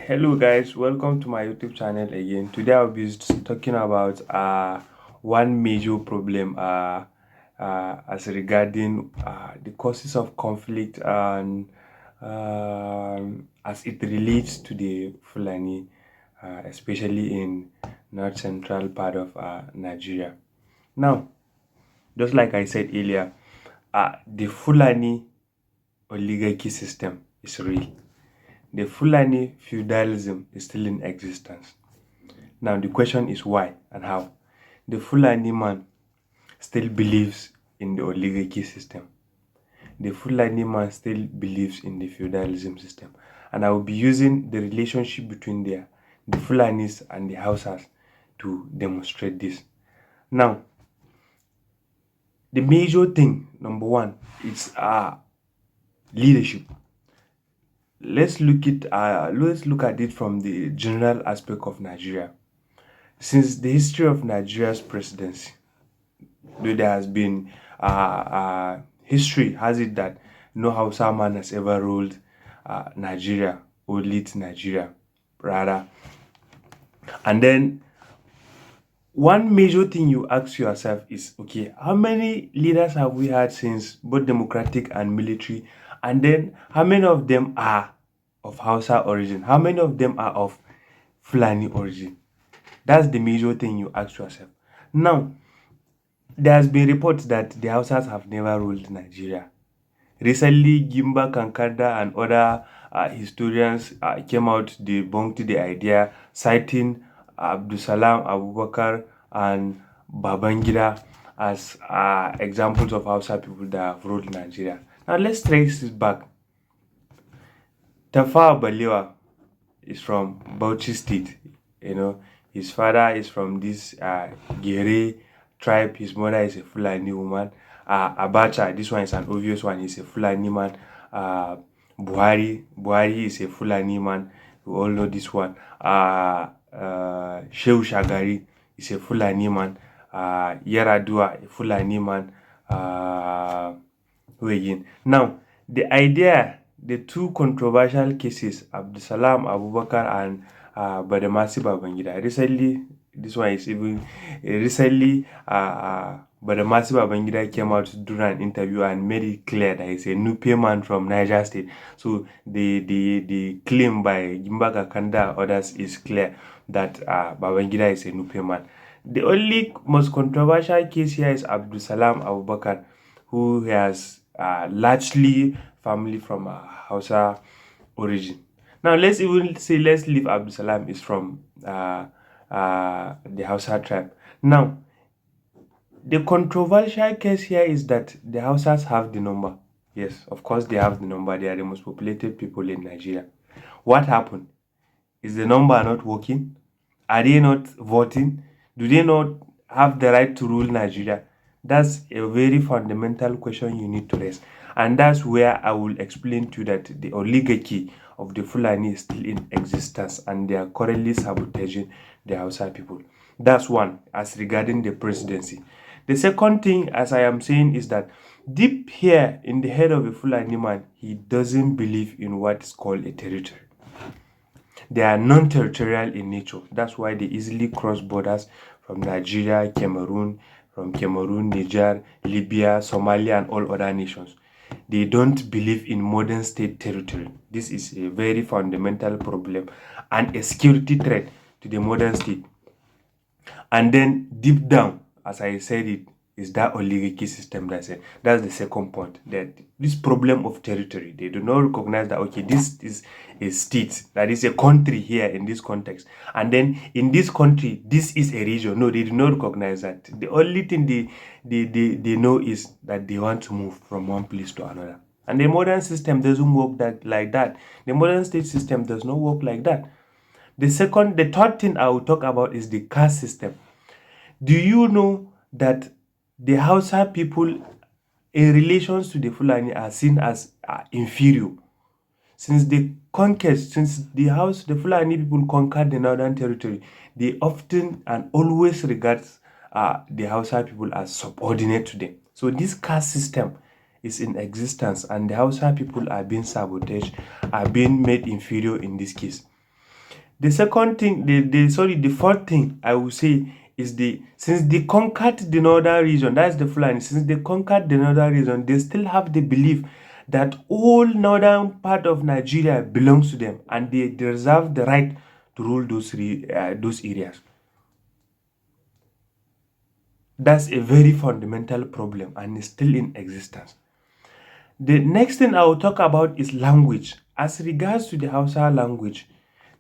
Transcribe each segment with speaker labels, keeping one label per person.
Speaker 1: Hello guys, welcome to my YouTube channel again. Today I'll be talking about one major problem as regarding the causes of conflict and as it relates to the Fulani, especially in north central part of Nigeria. Now, just like I said earlier, the Fulani oligarchy system is real. The Fulani feudalism is still in existence. Now the question is why and how. The Fulani man still believes in the oligarchy system. The Fulani man still believes in the feudalism system. And I will be using the relationship between the Fulanis and the Hausas to demonstrate this. Now, the major thing, number one, is leadership. Let's look at it from the general aspect of Nigeria. Since the history of Nigeria's presidency, though there has been history has it that no Hausa man has ever ruled Nigeria or lead Nigeria, rather. And then one major thing you ask yourself is, okay, how many leaders have we had since both democratic and military? And then how many of them are of Hausa origin? How many of them are of Fulani origin? That's the major thing you ask yourself. Now, there has been reports that the Hausas have never ruled Nigeria. Recently, Gimba Kankada and other historians came out debunked the idea, citing Abdusalam Abubakar and Babangida as examples of Hausa people that have ruled Nigeria. Now, let's trace this back. Tafawa Balewa is from Bauchi State. His father is from this Gere tribe. His mother is a Fulani woman. Abacha, this one is an obvious one. He's a Fulani man. Buhari is a Fulani man. We all know this one. Shehu Shagari is a Fulani man. Yaradua, a Fulani man. Who again? Now, the two controversial cases, Abdusalam Abubakar and Badamasi Babangida. Recently, Badamasi Babangida came out to do an interview and made it clear that he's a Nupe man from Niger State. So the claim by Gimba Kakanda and others is clear that Babangida is a Nupe man. The only most controversial case here is Abdusalam Abubakar, who has largely family from Hausa origin. Now let's leave Abdusalam is from the Hausa tribe. Now, the controversial case here is that the Hausas have the number. Yes, of course they have the number. They are the most populated people in Nigeria. What happened? Is the number not working? Are they not voting? Do they not have the right to rule Nigeria? That's a very fundamental question you need to raise. And that's where I will explain to you that the oligarchy of the Fulani is still in existence and they are currently sabotaging the Hausa people. That's one, as regarding the presidency. The second thing, as I am saying, is that deep here in the head of a Fulani man, he doesn't believe in what is called a territory. They are non-territorial in nature. That's why they easily cross borders from Nigeria, Cameroon, Niger, Libya, Somalia, and all other nations. They don't believe in modern state territory. This is a very fundamental problem and a security threat to the modern state. And then deep down, as I said, it is that oligarchy system. That's the second point. That this problem of territory, they do not recognize that, okay, this is a state, that is a country here in this context. And then in this country, this is a region. No, they do not recognize that. The only thing they know is that they want to move from one place to another. And the modern system doesn't work like that. The modern state system does not work like that. The third thing I will talk about is the caste system. Do you know that the Hausa people in relations to the Fulani are seen as inferior? Since the Fulani people conquered the northern territory, they often and always regard the Hausa people as subordinate to them. So this caste system is in existence and the Hausa people are being sabotaged, are being made inferior in this case. The second thing, the fourth thing I will say is since they conquered the northern region, that's the Fulani, since they conquered the northern region, they still have the belief that all northern part of Nigeria belongs to them and they reserve the right to rule those areas. That's a very fundamental problem and is still in existence. The next thing I will talk about is language. As regards to the Hausa language,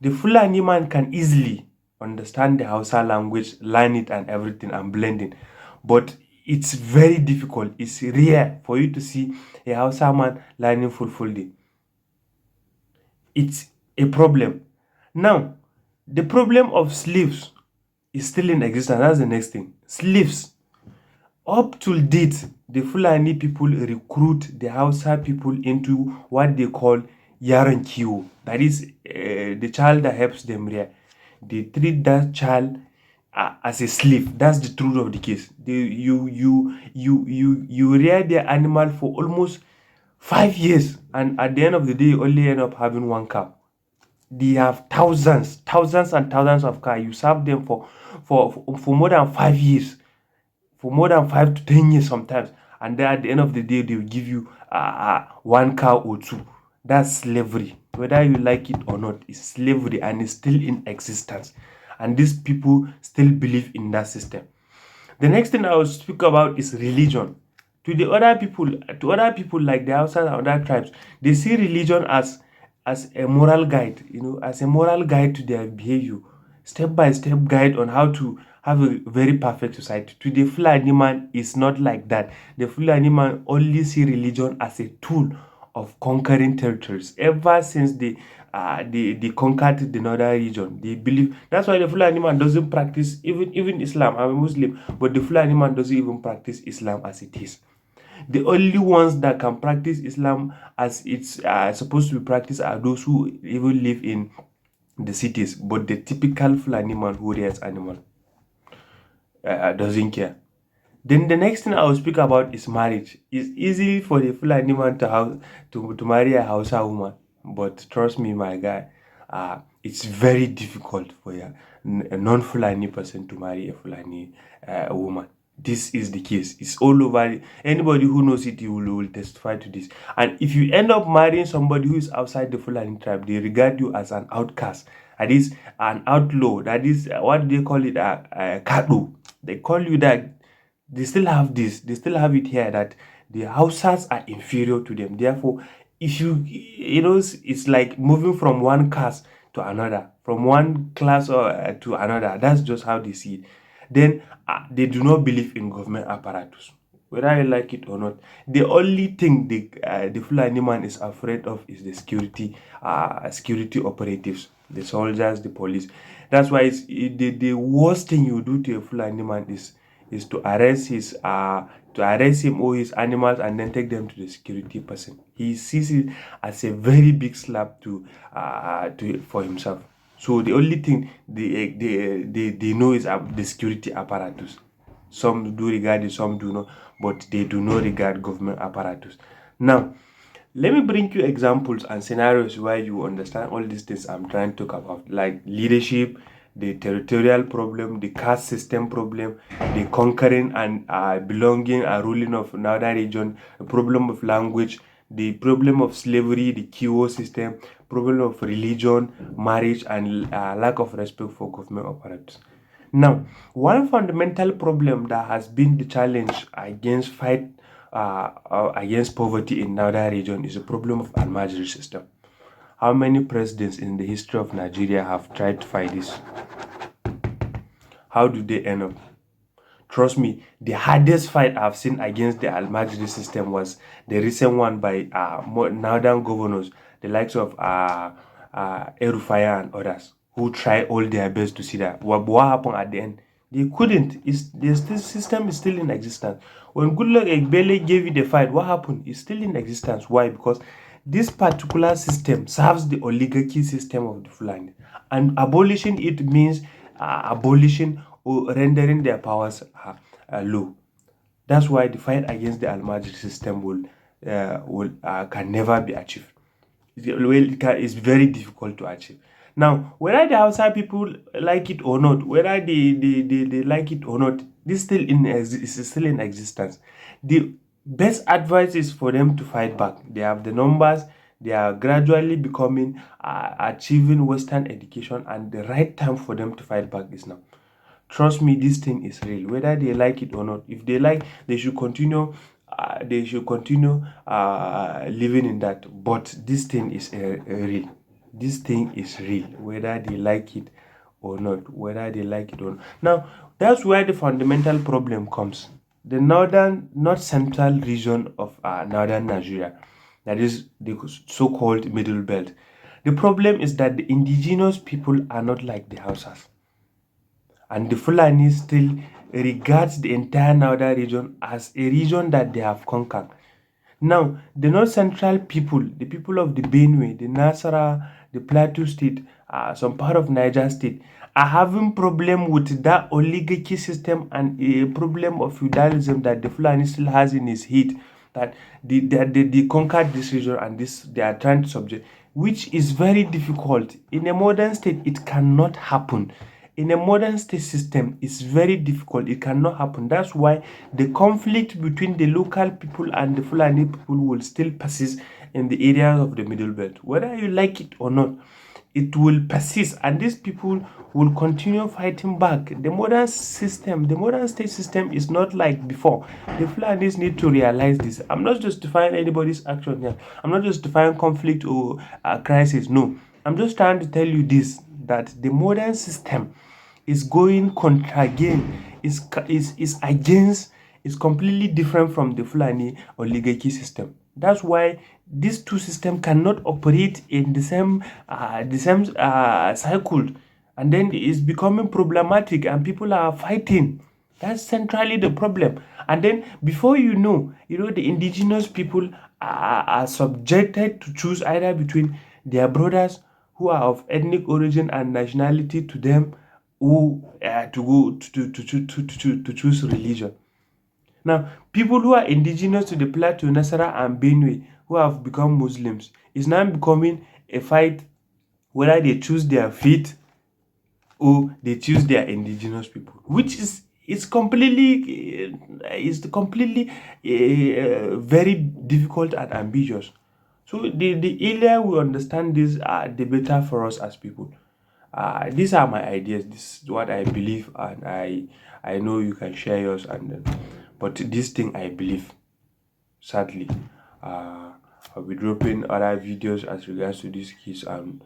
Speaker 1: the Fulani man can easily understand the Hausa language, learn it and everything and blend it. But it's very difficult. It's rare for you to see a Hausa man learning Fulfulde. It's a problem. Now, the problem of slaves is still in existence. That's the next thing. Slaves. Up to date, the Fulani people recruit the Hausa people into what they call yaran kiwo. That is the child that helps them rear. They treat that child as a slave. That's the truth of the case. You rear the animal for almost 5 years, and at the end of the day, you only end up having one cow. They have thousands and thousands of cows. You serve them for more than 5 years, for more than 5 to 10 years sometimes, and then at the end of the day they will give you one cow or two. That's slavery. Whether you like it or not, it's slavery and it's still in existence, and these people still believe in that system. The next thing I will speak about is religion. To other people like the Hausas and other tribes, they see religion as a moral guide, as a moral guide to their behavior, step by step guide on how to have a very perfect society. To the Fulani man, it's not like that. The Fulani man only see religion as a tool of conquering territories. Ever since they conquered the northern region, they believe that's why the Fulani man doesn't practice even Islam. I'm a Muslim, but the Fulani man doesn't even practice Islam as it is. The only ones that can practice Islam as it's supposed to be practiced are those who even live in the cities. But the typical Fulani man who rears animal doesn't care. Then the next thing I will speak about is marriage. It's easy for the Fulani man to marry a Hausa woman, but trust me, my guy, it's very difficult for a non-Fulani person to marry a Fulani woman. This is the case. It's all over. Anybody who knows it, will testify to this. And if you end up marrying somebody who is outside the Fulani tribe, they regard you as an outcast. That is an outlaw. That is what they call it, a kadu. They call you that. They still have this. They still have it here that the Hausas are inferior to them. Therefore, if it's like moving from one caste to another, from one class to another. That's just how they see it. Then they do not believe in government apparatus, whether you like it or not. The only thing the Fulani man is afraid of is the security operatives, the soldiers, the police. That's why the worst thing you do to a Fulani man is to arrest him or his animals and then take them to the security person. He sees it as a very big slap for himself. So the only thing they know is the security apparatus. Some do regard it, some do not, but they do not regard government apparatus. Now, let me bring you examples and scenarios where you understand all these things I'm trying to talk about, like leadership, the territorial problem, the caste system problem, the conquering and belonging and ruling of another region, the problem of language, the problem of slavery, the Kiwo system, problem of religion, marriage, and lack of respect for government apparatus. Now, one fundamental problem that has been the challenge against poverty in northern region is the problem of Almajiri system. How many presidents in the history of Nigeria have tried to fight this? How do they end up? Trust me, the hardest fight I've seen against the Almajiri system was the recent one by northern governors, the likes of Erufaya and others, who try all their best to see that. What happened at the end? They couldn't. The system is still in existence. When Goodluck Egbele gave you the fight, what happened? It's still in existence. Why? Because this particular system serves the oligarchy system of the Fulani. And abolishing it means abolishing or rendering their powers low. That's why the fight against the Almajiri system can never be achieved. It's very difficult to achieve. Now, whether the outside people like it or not, whether they like it or not, this is still in existence. The best advice is for them to fight back. They have the numbers. They are gradually becoming achieving Western education, and the right time for them to fight back is now. Trust me, this thing is real, whether they like it or not. If they like, they should continue. Living in that. But this thing is real. This thing is real, whether they like it or not. Whether they like it or not. Now, that's where the fundamental problem comes. The north central region of northern Nigeria, that is the so-called Middle Belt. The problem is that the indigenous people are not like the Hausas, and the Fulani still regards the entire northern region as a region that they have conquered. Now, the north central people, the people of the Benue, the Nasara, the Plateau State, some part of Niger State, are having problem with that oligarchy system and a problem of feudalism that the Fulani still has in his head. That they conquered this region, and this they are trying to subject, which is very difficult. In a modern state, it cannot happen. In a modern state system, it's very difficult. It cannot happen. That's why the conflict between the local people and the Fulani people will still persist in the areas of the Middle Belt. Whether you like it or not, it will persist, and these people will continue fighting back. The modern system, the modern state system is not like before. The Fulanis need to realize this. I'm not justifying anybody's action here. I'm not justifying conflict or crisis. No, I'm just trying to tell you this, that the modern system is going contra again, is against, is completely different from the Fulani oligarchy system. That's why these two systems cannot operate in the same cycle, and then it's becoming problematic, and people are fighting. That's centrally the problem. And then before the indigenous people are subjected to choose either between their brothers who are of ethnic origin and nationality to them, who to go to choose religion. Now, people who are indigenous to the Plateau, Nasara, and Benue who have become Muslims, is now becoming a fight whether they choose their faith or they choose their indigenous people, which is completely very difficult and ambitious. So the earlier we understand this, the better for us as people. These are my ideas. This is what I believe, and I know you can share yours. But this thing I believe, sadly, I'll be dropping other videos as regards to these keys and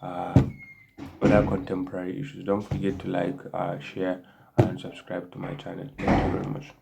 Speaker 1: other contemporary issues. Don't forget to like, share, and subscribe to my channel. Thank you very much.